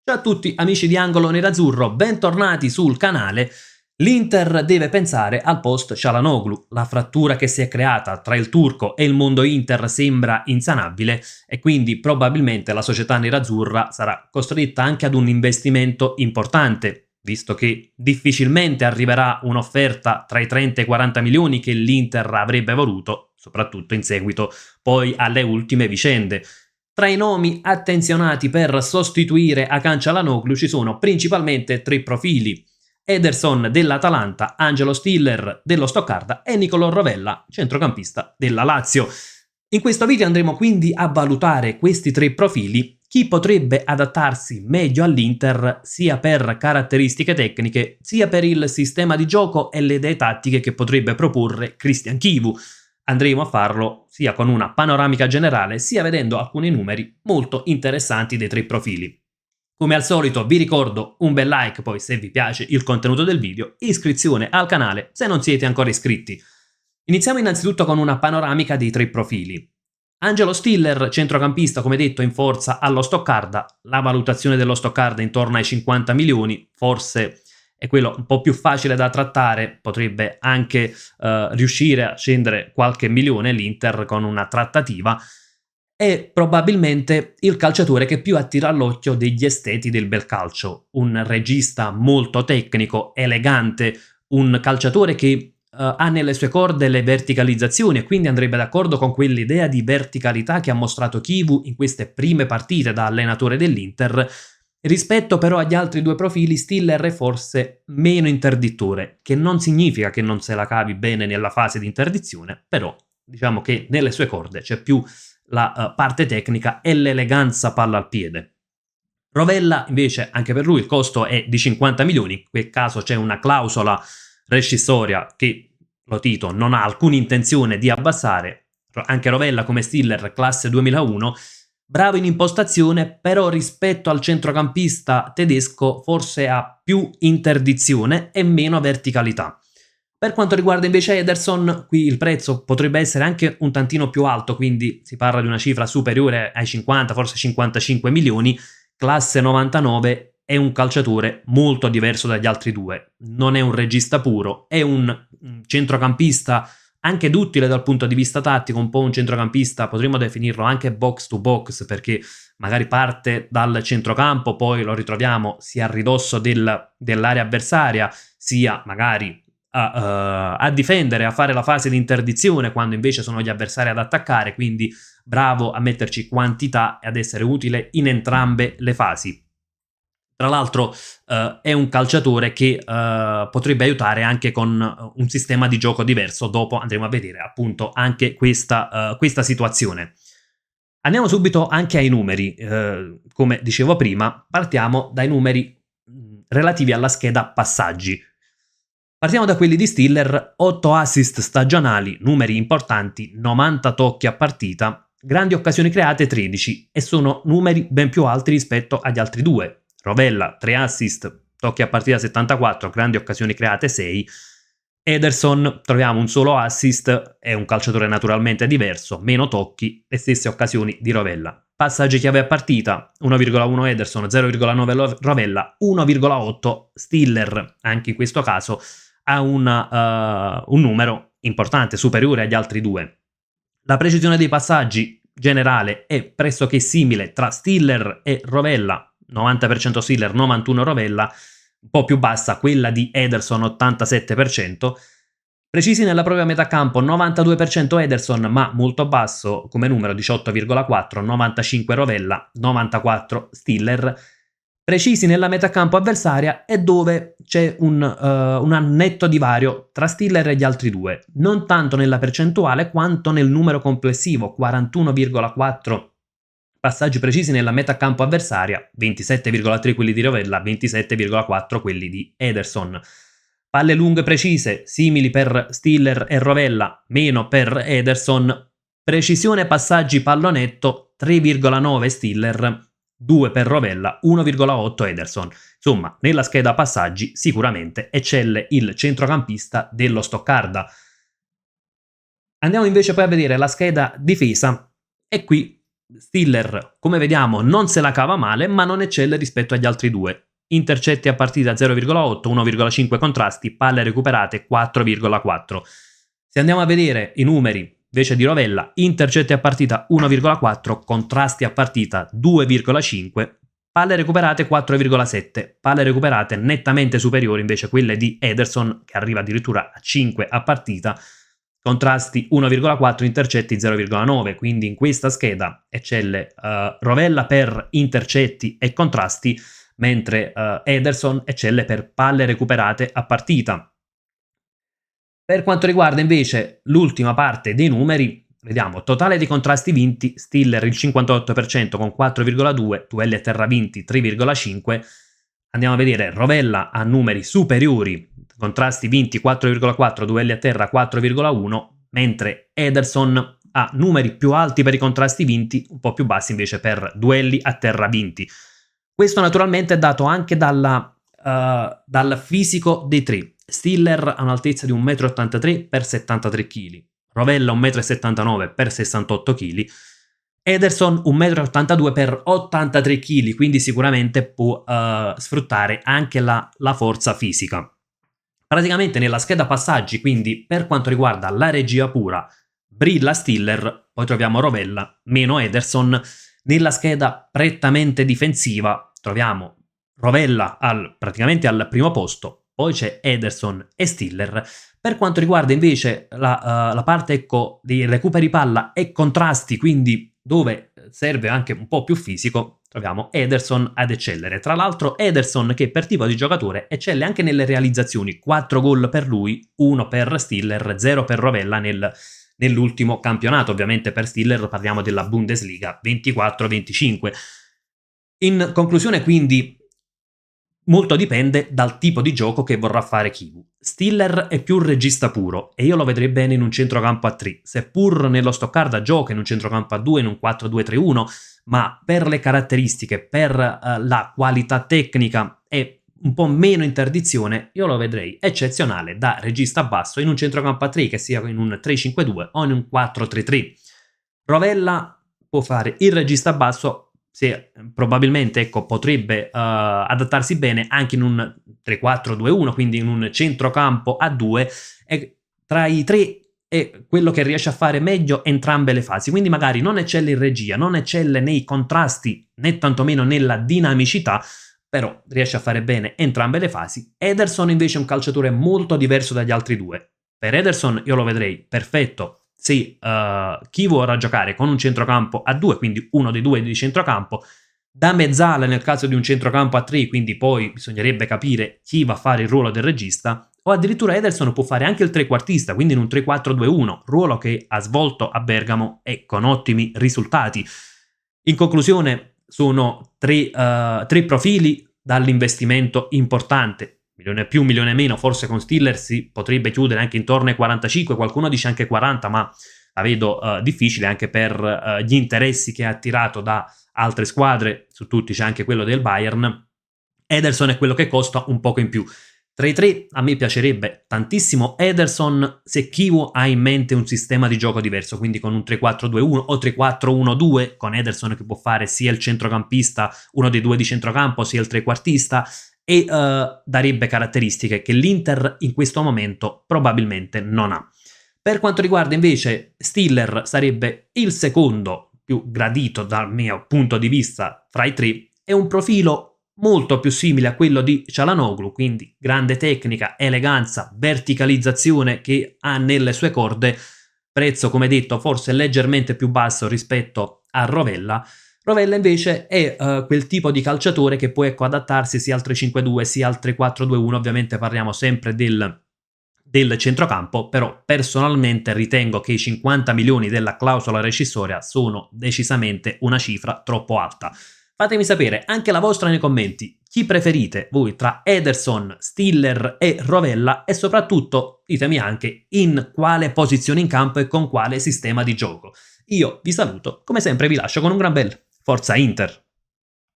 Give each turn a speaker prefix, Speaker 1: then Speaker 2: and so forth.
Speaker 1: Ciao a tutti amici di Angolo Nerazzurro, bentornati sul canale. L'Inter deve pensare al post Çalhanoğlu. La frattura che si è creata tra il turco e il mondo Inter sembra insanabile e quindi probabilmente la società nerazzurra sarà costretta anche ad un investimento importante, visto che difficilmente arriverà un'offerta tra i 30 e i 40 milioni che l'Inter avrebbe voluto, soprattutto in seguito poi alle ultime vicende. Tra i nomi attenzionati per sostituire Hakan Çalhanoğlu ci sono principalmente tre profili: Ederson dell'Atalanta, Angelo Stiller dello Stoccarda e Nicolò Rovella, centrocampista della Lazio. In questo video andremo quindi a valutare questi tre profili, chi potrebbe adattarsi meglio all'Inter sia per caratteristiche tecniche sia per il sistema di gioco e le idee tattiche che potrebbe proporre Christian Chivu. Andremo a farlo sia con una panoramica generale sia vedendo alcuni numeri molto interessanti dei tre profili. Come al solito vi ricordo un bel like poi se vi piace il contenuto del video, iscrizione al canale se non siete ancora iscritti. Iniziamo innanzitutto con una panoramica dei tre profili. Angelo Stiller, centrocampista come detto in forza allo Stoccarda, la valutazione dello Stoccarda intorno ai 50 milioni, forse è quello un po' più facile da trattare, potrebbe anche riuscire a scendere qualche milione l'Inter con una trattativa. È probabilmente il calciatore che più attira all'occhio degli esteti del bel calcio, un regista molto tecnico, elegante, un calciatore che ha nelle sue corde le verticalizzazioni e quindi andrebbe d'accordo con quell'idea di verticalità che ha mostrato Chivu in queste prime partite da allenatore dell'Inter. Rispetto però agli altri due profili, Stiller è forse meno interdittore, che non significa che non se la cavi bene nella fase di interdizione, però diciamo che nelle sue corde c'è più la parte tecnica e l'eleganza palla al piede. Rovella invece, anche per lui il costo è di 50 milioni, in quel caso c'è una clausola rescissoria che, lo Tito, non ha alcuna intenzione di abbassare. Anche Rovella come Stiller classe 2001, bravo in impostazione, però rispetto al centrocampista tedesco forse ha più interdizione e meno verticalità. Per quanto riguarda invece Ederson, qui il prezzo potrebbe essere anche un tantino più alto, quindi si parla di una cifra superiore ai 50, forse 55 milioni, classe 99, è un calciatore molto diverso dagli altri due, non è un regista puro, è un centrocampista anche duttile dal punto di vista tattico, un po' un centrocampista, potremmo definirlo anche box to box, perché magari parte dal centrocampo, poi lo ritroviamo sia a ridosso dell'area avversaria, sia magari a difendere, a fare la fase di interdizione quando invece sono gli avversari ad attaccare, quindi bravo a metterci quantità e ad essere utile in entrambe le fasi. Tra l'altro è un calciatore che potrebbe aiutare anche con un sistema di gioco diverso, dopo andremo a vedere appunto anche questa situazione. Andiamo subito anche ai numeri, come dicevo prima, partiamo dai numeri relativi alla scheda passaggi. Partiamo da quelli di Stiller: 8 assist stagionali, numeri importanti, 90 tocchi a partita, grandi occasioni create 13 e sono numeri ben più alti rispetto agli altri due. Rovella 3 assist, tocchi a partita 74, grandi occasioni create 6. Ederson troviamo un solo assist, è un calciatore naturalmente diverso, meno tocchi, le stesse occasioni di Rovella. Passaggi chiave a partita: 1,1 Ederson, 0,9 Rovella, 1,8 Stiller, anche in questo caso ha un numero importante, superiore agli altri due. La precisione dei passaggi generale è pressoché simile tra Stiller e Rovella, 90% Stiller, 91% Rovella, un po' più bassa quella di Ederson, 87%. Precisi nella propria metà campo, 92% Ederson, ma molto basso come numero, 18,4, 95 Rovella, 94 Stiller. Precisi nella metà campo avversaria è dove c'è un netto divario tra Stiller e gli altri due, non tanto nella percentuale quanto nel numero complessivo, 41,4 passaggi precisi nella metà campo avversaria, 27,3 quelli di Rovella, 27,4 quelli di Ederson. Palle lunghe precise, simili per Stiller e Rovella, meno per Ederson. Precisione passaggi pallonetto, 3,9 Stiller, 2 per Rovella, 1,8 Ederson. Insomma, nella scheda passaggi sicuramente eccelle il centrocampista dello Stoccarda. Andiamo invece poi a vedere la scheda difesa e qui Stiller, come vediamo, non se la cava male, ma non eccelle rispetto agli altri due. Intercetti a partita 0,8, 1,5 contrasti, palle recuperate 4,4. Se andiamo a vedere i numeri invece di Rovella, intercetti a partita 1,4, contrasti a partita 2,5, palle recuperate 4,7, palle recuperate nettamente superiori invece quelle di Ederson, che arriva addirittura a 5 a partita, contrasti 1,4, intercetti 0,9, quindi in questa scheda eccelle Rovella per intercetti e contrasti, mentre Ederson eccelle per palle recuperate a partita. Per quanto riguarda invece l'ultima parte dei numeri, vediamo totale di contrasti vinti, Stiller il 58% con 4,2, duelli a terra vinti 3,5. Andiamo a vedere Rovella ha numeri superiori, contrasti vinti 4,4, duelli a terra 4,1, mentre Ederson ha numeri più alti per i contrasti vinti, un po' più bassi invece per duelli a terra vinti. Questo naturalmente è dato anche dal fisico dei tre. Stiller ha un'altezza di 1,83 m per 73 kg, Rovella 1,79 m per 68 kg, Ederson 1,82 m per 83 kg, quindi sicuramente può sfruttare anche la forza fisica. Praticamente nella scheda passaggi, quindi per quanto riguarda la regia pura, brilla Stiller, poi troviamo Rovella meno Ederson. Nella scheda prettamente difensiva troviamo Rovella praticamente al primo posto, poi c'è Ederson e Stiller. Per quanto riguarda invece la parte dei recuperi palla e contrasti, quindi dove serve anche un po' più fisico, troviamo Ederson ad eccellere. Tra l'altro Ederson, che per tipo di giocatore eccelle anche nelle realizzazioni, 4 gol per lui, 1 per Stiller, 0 per Rovella nell'ultimo campionato. Ovviamente per Stiller parliamo della Bundesliga, 24-25. In conclusione, quindi, molto dipende dal tipo di gioco che vorrà fare Chivu. Stiller è più un regista puro e io lo vedrei bene in un centrocampo a 3, seppur nello Stoccarda gioca in un centrocampo a 2, in un 4-2-3-1, ma per le caratteristiche, per la qualità tecnica e un po' meno interdizione, io lo vedrei eccezionale da regista basso in un centrocampo a 3, che sia in un 3-5-2 o in un 4-3-3. Rovella può fare il regista basso, se probabilmente potrebbe adattarsi bene anche in un 3-4-2-1, quindi in un centrocampo a 2, e tra i tre è quello che riesce a fare meglio entrambe le fasi, quindi magari non eccelle in regia, non eccelle nei contrasti né tantomeno nella dinamicità, però riesce a fare bene entrambe le fasi. Ederson invece è un calciatore molto diverso dagli altri due. Per Ederson io lo vedrei perfetto se chi vorrà giocare con un centrocampo a 2, quindi uno dei due di centrocampo, da mezzala nel caso di un centrocampo a 3, quindi poi bisognerebbe capire chi va a fare il ruolo del regista, o addirittura Ederson può fare anche il trequartista, quindi in un 3-4-2-1, ruolo che ha svolto a Bergamo e con ottimi risultati. In conclusione, sono tre profili dall'investimento importante. Milione più, milione meno, forse con Stiller si potrebbe chiudere anche intorno ai 45, qualcuno dice anche 40, ma la vedo difficile anche per gli interessi che ha attirato da altre squadre, su tutti c'è anche quello del Bayern. Ederson è quello che costa un poco in più. Tra i tre a me piacerebbe tantissimo Ederson se Chivu ha in mente un sistema di gioco diverso, quindi con un 3-4-2-1 o 3-4-1-2, con Ederson che può fare sia il centrocampista, uno dei due di centrocampo, sia il trequartista, e darebbe caratteristiche che l'Inter in questo momento probabilmente non ha. Per quanto riguarda invece Stiller, sarebbe il secondo più gradito dal mio punto di vista fra i tre, è un profilo molto più simile a quello di Çalhanoğlu, quindi grande tecnica, eleganza, verticalizzazione che ha nelle sue corde, prezzo come detto forse leggermente più basso rispetto a Rovella. Rovella invece è quel tipo di calciatore che può adattarsi sia al 3-5-2 sia al 3-4-2-1, ovviamente parliamo sempre del centrocampo, però personalmente ritengo che i 50 milioni della clausola rescissoria sono decisamente una cifra troppo alta. Fatemi sapere anche la vostra nei commenti, chi preferite voi tra Ederson, Stiller e Rovella, e soprattutto ditemi anche in quale posizione in campo e con quale sistema di gioco. Io vi saluto, come sempre vi lascio con un gran bel Forza Inter!